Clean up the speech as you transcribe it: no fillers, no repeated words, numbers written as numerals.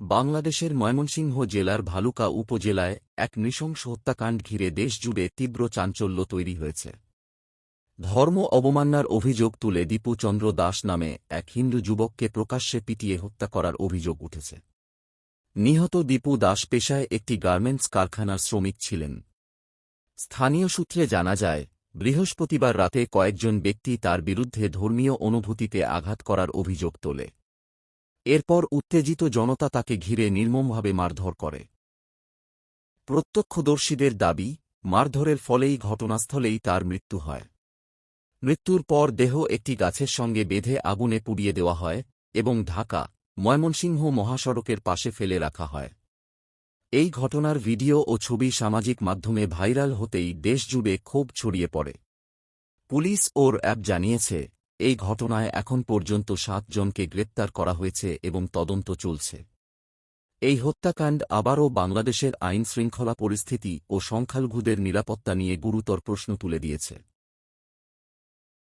বাংলাদেশের ময়মনসিংহ জেলার ভালুকা উপজেলায় এক নৃশংস হত্যাকাণ্ড ঘিরে দেশজুড়ে তীব্র চাঞ্চল্য তৈরি হয়েছে। ধর্ম অবমাননার অভিযোগ তুলে দীপু চন্দ্র দাস নামে এক হিন্দু যুবককে প্রকাশ্যে পিটিয়ে হত্যা করার অভিযোগ উঠেছে। নিহত দীপু দাস পেশায় একটি গার্মেন্টস কারখানার শ্রমিক ছিলেন। স্থানীয় সূত্রে জানা যায়, বৃহস্পতিবার রাতে কয়েকজন ব্যক্তি তার বিরুদ্ধে ধর্মীয় অনুভূতিতে আঘাত করার অভিযোগ তোলে। এরপর উত্তেজিত জনতা তাকে ঘিরে নির্মমভাবে মারধর করে। প্রত্যক্ষদর্শীদের দাবি, মারধরের ফলেই ঘটনাস্থলেই তার মৃত্যু হয়। মৃত্যুর পর দেহ একটি গাছের সঙ্গে বেঁধে আগুনে পুড়িয়ে দেওয়া হয় এবং ঢাকা ময়মনসিংহ মহাসড়কের পাশে ফেলে রাখা হয়। এই ঘটনার ভিডিও ও ছবি সামাজিক মাধ্যমে ভাইরাল হতেই দেশজুড়ে ক্ষোভ ছড়িয়ে পড়ে। পুলিশ ও র্যাব জানিয়েছে, এই ঘটনায় এখন পর্যন্ত ৭ জনকে গ্রেপ্তার করা হয়েছে এবং তদন্ত চলছে। এই হত্যাকাণ্ড আবারও বাংলাদেশের আইনশৃঙ্খলা পরিস্থিতি ও সংখ্যালঘুদের নিরাপত্তা নিয়ে গুরুতর প্রশ্ন তুলে দিয়েছে।